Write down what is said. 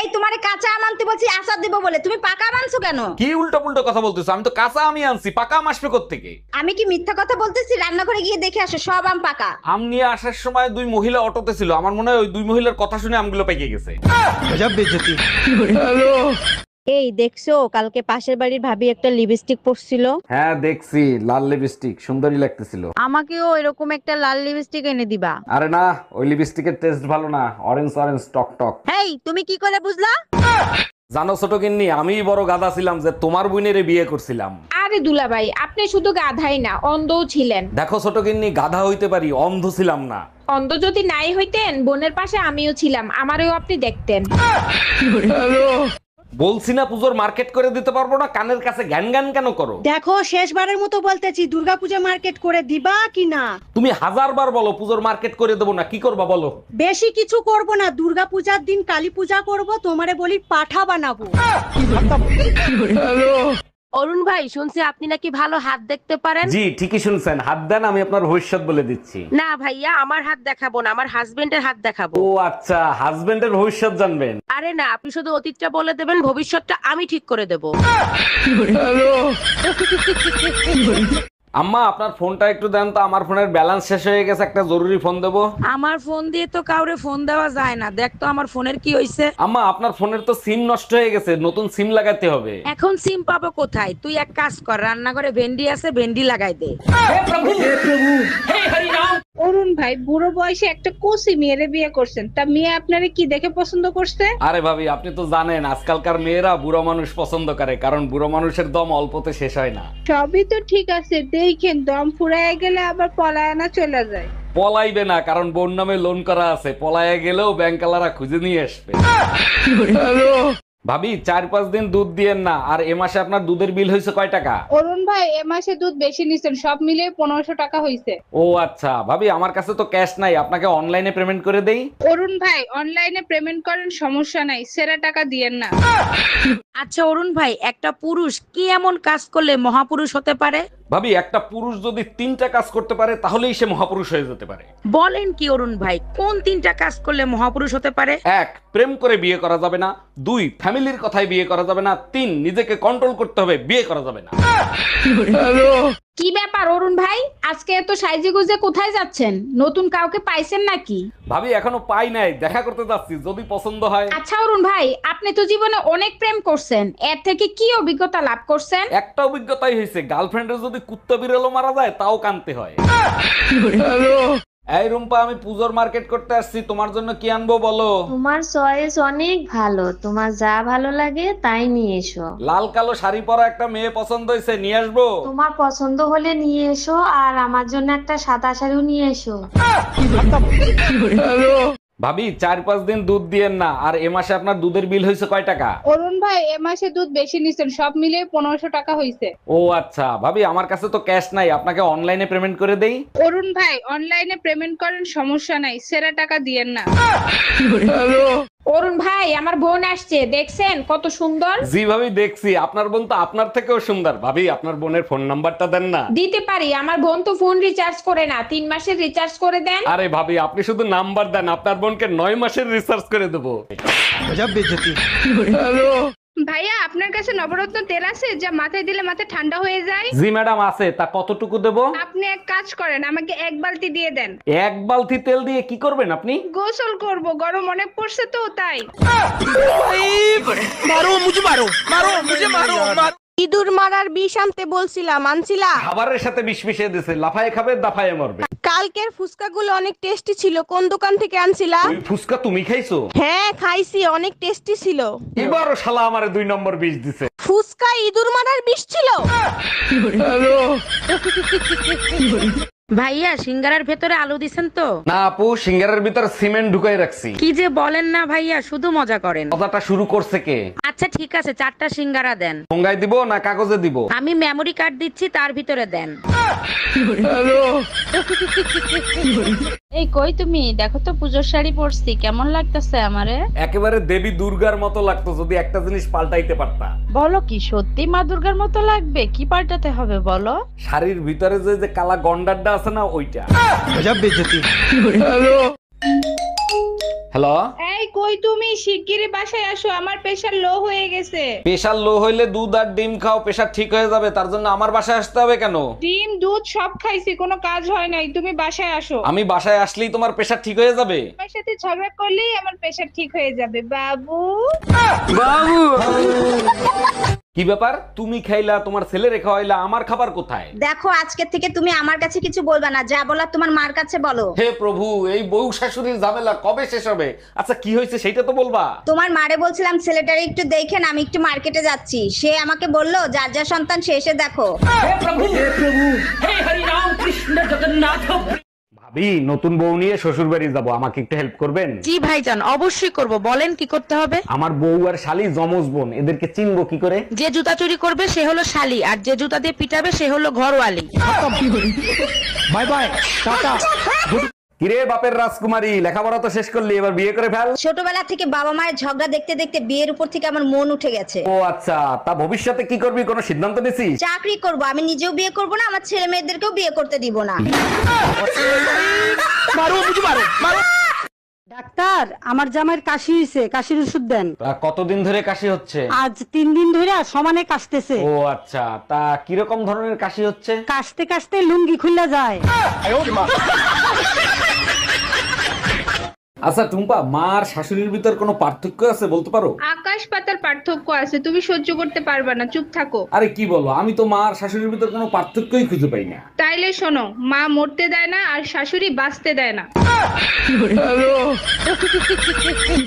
এই তোমারে কাঁচা আম আনতে বলছি আচার দিব বলে, তুমি পাকা আম আনছো কেন? কি উল্টো পুল্টো কথা বলতেছো? আমি তো কাঁচা আমি আনছি, পাকা আম আসবে কোত্থেকে? আমি কি মিথ্যা কথা বলতেছি? রান্নাঘরে গিয়ে দেখে আসো, সব আম পাকা। আম নিয়ে আসার সময় দুই মহিলা অটোতে ছিল, আমার মনে হয় ওই দুই মহিলার কথা শুনে আমগুলো পেকে গেছে। এই দেখছো, কালকে পাশের বাড়ির ভাবি একটা লিপস্টিক পরছিল। হ্যাঁ দেখছি, লাল লিপস্টিক সুন্দরী লাগতেছিল। আমাকেও এরকম একটা লাল লিপস্টিক এনে দিবা। আরে না, ওই লিপস্টিকের টেস্ট ভালো না, অরেঞ্জ অরেঞ্জ টক টক। হেই, তুমি কি করে বুঝলা? জানো ছোট গিন্নি, আমিই বড় গাধা ছিলাম যে তোমার বোনেরে বিয়ে করছিলাম। আরে দুলাভাই, আপনি শুধু গাধাই না, অন্ধও ছিলেন। দেখো ছোট গিন্নি, গাধা হইতে পারি, অন্ধ ছিলাম না। অন্ধ যদি নাই হইতেন, বোনের পাশে আমিও ছিলাম, আমারও আপনি দেখতেন। বলছি না পুজোর মার্কেট করে দিতে পারবো না, কানের কাছে জ্ঞান জ্ঞান কেন করো? দেখো, শেষবারের মতো বলতেছি, দুর্গাপূজা মার্কেট করে দিবা কি না? তুমি হাজারবার বলো পুজোর মার্কেট করে দেবো না, কি করবা বলো? বেশি কিছু করব না, দুর্গাপূজার দিন কালী পূজা করব, তোমারে বলি পাঠা বানাবো। অরুণ ভাই, শুনছি আপনি নাকি ভালো হাত দেখতে পারেন। জি ঠিকই শুনছেন, হাত দেন, আমি আপনার ভবিষ্যৎ বলে দিচ্ছি। না ভাইয়া, আমার হাত দেখাবো না, আমার হাজবেন্ডের হাত দেখাবো। ও আচ্ছা, হাজবেন্ডের ভবিষ্যৎ জানবেন? আরে না, আপনি শুধু অতীতটা বলে দেবেন, ভবিষ্যৎটা আমি ঠিক করে দেব। আম্মা আপনার ফোনটা একটু দেন তো, আমার ফোনের ব্যালেন্স শেষ হয়ে গেছে, একটা জরুরি ফোন দেবো। আমার ফোন দিয়ে তো কাউরে ফোন দেওয়া যায় না, দেখ তো আমার ফোনের কি হইছে। আম্মা আপনার ফোনের তো সিম নষ্ট হয়ে গেছে, নতুন সিম লাগাতে হবে। এখন সিম পাবো কোথায়? তুই এক কাজ কর, রান্নাঘরে ভেন্ডি আছে, ভেন্ডি লাগাই দে। অরুণ ভাই, বুড়ো বয়সে একটা কোসি মেয়েরে বিয়ে করছেন, তা মেয়ে আপনারে কি দেখে পছন্দ করছে? আরে ভাবি, আপনি তো জানেন আজকালকার মেয়েরা বুড়ো মানুষ পছন্দ করে, কারণ বুড়ো মানুষের দম অল্পতে শেষ হয় না। সবই তো ঠিক আছে, দেখেন দম ফুরায় গেলে আবার পলায়না চলে যায়। পলাইবে না, কারণ বোন নামে লোন করা আছে, পলায়ে গেলেও ব্যাংকালারা খুঁজে নিয়ে আসবে। ভাবি 4-5 দিন দুধ দিয়েন না, আর এ মাসে আপনার দুধের বিল হয়েছে কয় টাকা? অরুণ ভাই, এ মাসে দুধ বেশি নিছেন, সব মিলিয়ে 1500 টাকা হইছে। ও আচ্ছা ভাবি, আমার কাছে তো ক্যাশ নাই, আপনাকে অনলাইনে পেমেন্ট করে দেই? অরুণ ভাই, অনলাইনে পেমেন্ট করেন, সমস্যা নাই, সেরা টাকা দিয়েন না। আচ্ছা অরুণ ভাই, একটা পুরুষ কি এমন কাজ করলে মহাপুরুষ হতে পারে? ভাবি একটা পুরুষ যদি 3টা কাজ করতে পারে তাহলেই সে মহাপুরুষ হয়ে যেতে পারে। বলেন কি অরুণ ভাই, কোন 3টা কাজ করলে মহাপুরুষ হতে পারে? 1 প্রেম করে বিয়ে করা যাবে না, 2 ফ্যামিলির কথায় বিয়ে করা যাবে না, 3 নিজেকে কন্ট্রোল করতে হবে, বিয়ে করা যাবে না। কি ব্যাপার অরুণ ভাই, আজকে এত সাইজে গুজে কোথায় যাচ্ছেন? নতুন কাউকে পাইছেন নাকি? ভাবি এখনো পাই নাই, দেখা করতে যাচ্ছি, যদি পছন্দ হয়। আচ্ছা অরুণ ভাই, আপনি তো জীবনে অনেক প্রেম করছেন, এর থেকে কি অভিজ্ঞতা লাভ করছেন? একটা অভিজ্ঞতাই হয়েছে, গার্লফ্রেন্ডের যদি কুত্তা বিড়ালও মারা যায় তাও কানতে হয়। এই রুম্পা, আমি পুজোর মার্কেট করতে আসছি, তোমার জন্য কি আনবো বলো? তোমার চয়েস অনেক ভালো, তোমার যা ভালো লাগে তাই নিয়ে এসো। লাল কালো শাড়ি পরা একটা মেয়ে পছন্দ হয়েছে, নিয়ে আসবো? তোমার পছন্দ হলে নিয়ে এসো, আর আমার জন্য একটা সাদা শাড়িও নিয়ে এসো। ভাবি 4-5 দিন দুধ দিয়েন না, আর এ মাসে আপনার দুধের বিল হয়েছে কয় টাকা? অরুণ ভাই, এ মাসে দুধ বেশি নিছেন, সব মিলিয়ে 1500 টাকা হইছে। ও আচ্ছা ভাবি, আমার কাছে তো ক্যাশ নাই, আপনাকে অনলাইনে পেমেন্ট করে দেই? অরুণ ভাই, অনলাইনে পেমেন্ট করেন, সমস্যা নাই, সেরা টাকা দিয়েন না। অরুণ ভাই, আমার বোন আসছে, দেখছেন কত সুন্দর? জি ভাবি দেখছি, আপনার বোন তো আপনার থেকেও সুন্দর। ভাবি আপনার বোনের ফোন নাম্বারটা দেন না? দিতে পারি, আমার বোন তো ফোন রিচার্জ করে না, 3 মাসের রিচার্জ করে দেন। আরে ভাবি, আপনি শুধু নাম্বার দেন, আপনার বোনকে 9 মাসের রিসার্চ করে দেবো। ভাইয়া, আপনার কাছে নবরত্ন তেল আছে যা মাথায় দিলে মাথা ঠান্ডা হয়ে যায়? জি ম্যাডাম আছে, তা কতটুকু দেবো? আপনি এক কাজ করেন, আমাকে 1 বালতি দিয়ে দেন। 1 বালতি তেল দিয়ে কি করবেন আপনি? গোসল করব, গরম অনেক পড়ছে তো তাই। ইঁদুর মারার বিষ আনতে বলছিলাম, আনছিলা? খাবারের সাথে বিষ মিশিয়ে দিছে, লাফায়ে খাবে দাফায়ে মরবে। কালকের ফুচকাগুলো অনেক টেস্টি ছিল, কোন দোকান থেকে আনছিলা? ওই ফুসকা তুমি খাইছো? হ্যাঁ খাইছি, অনেক টেস্টি ছিল। এবারও শালা আমারে 2 নম্বর বিষ দিছে। ফুচকা ইঁদুর মারার বিষ ছিল? ভাইয়া, সিঙ্গারার ভেতরে আলু দিছেন তো? না আপু, সিঙ্গারের ভিতর সিমেন্ট ঢুকাই রাখছি। কি যে বলেন না ভাইয়া, শুধু মজা করেন। কথাটা শুরু করছে কে? আচ্ছা ঠিক আছে, 4টা সিঙ্গারা দেন। ঠোঙ্গায় দিব না কাগজে দিব? আমি মেমরি কার্ড দিচ্ছি, তার ভিতরে দেন। এই কই তুমি, দেখো তো পুজোর শাড়ি পরছি, কেমন লাগতেছে আমারে? একেবারে দেবী দুর্গার মতো লাগতো, যদি একটা জিনিস পাল্টাইতে পারতা। বলো কি সত্যি মা দুর্গার মতো লাগবে? কি পাল্টাতে হবে বলো? শাড়ির ভিতরে যে যে কালা গন্ডারটা আছে না, ওইটা। হ্যালো। এই এই কই তুমি শিগগিরই বাসায় আসো, আমার প্রেশার লো হয়ে গেছে। প্রেশার লো হইলে দুধ আর ডিম খাও, প্রেশার ঠিক হয়ে যাবে। তার জন্য আমার বাসায় আসতে হবে কেন? ডিম দুধ সব খাইছি, কোনো কাজ হয় নাই, তুমি বাসায় আসো। আমি বাসায় আসলেই তোমার প্রেশার ঠিক হয়ে যাবে? আমার সাথে ঝগড়া করলেই আমার প্রেশার ঠিক হয়ে যাবে বাবু। কি ব্যাপার, তুমি খাইলা, তোমার ছেলে রেখা হইলা, আমার খাবার কোথায়? দেখো আজকে থেকে তুমি আমার কাছে কিছু বলবা না, যা বলার তোমার মার কাছে বলো। হে প্রভু, এই বউ শাশুড়ির ঝামেলা কবে শেষ হবে? আচ্ছা কি হয়েছে সেটা তো বলবা। তোমার মারে বলছিলাম ছেলেটারে একটু দেখেন, আমি একটু মার্কেটে যাচ্ছি। সে আমাকে বললো যার যা সন্তান সে এসে দেখো। ভাবি, নতুন বউ নিয়ে শ্বশুর বাড়ি যাবো, আমাকে একটু হেল্প করবেন? জি ভাইজান, অবশ্যই করব, বলেন কি করতে হবে। আমার বউ আর শালি জমজ বোন, এদেরকে চিনবো কি করে? যে জুতা চুরি করবে সে হলো শালি, আর যে জুতা দিয়ে পিটাবে সে হলো ঘরওয়ালি। Bye bye, tata. কিরে বাপের রাজকুমারী, লেখাপড়া তো শেষ করলি, এবার বিয়ে করে ফেল। ছোটবেলা থেকে বাবা মায়ের ঝগড়া দেখতে দেখতে বিয়ের উপর থেকে আমার মন উঠে গেছে। ও আচ্ছা, তা ভবিষ্যতে কি করবি, কোনো সিদ্ধান্ত নিছিস? চাকরি করব, আমি নিজেও বিয়ে করব না, আমার ছেলে মেয়েদেরকেও বিয়ে করতে দিব না। ডাক্তার, আমার জামাইয়ের কাশি হইছে, কাশির ওষুধ দেন। তা কতদিন ধরে কাশি হচ্ছে? আজ 3 দিন ধরে সমানে কাশতেছে। ও আচ্ছা, তা কিরকম ধরনের কাশি হচ্ছে? কাশতে কাশতে লুঙ্গি খুলে যায়। আচ্ছা টুম্পা, মা আর শাশুড়ির ভিতর কোনো পার্থক্য আছে বলতে পারো? আকাশ পাতার পার্থক্য আছে, তুমি সহ্য করতে পারবে না, চুপ থাকো। আরে কি বলো, আমি তো মা আর শাশুড়ির ভিতর কোনো পার্থক্যই খুঁজে পাই না। তাইলে শোনো, মা মরতে দেয় না আর শাশুড়ি বাঁচতে দেয় না।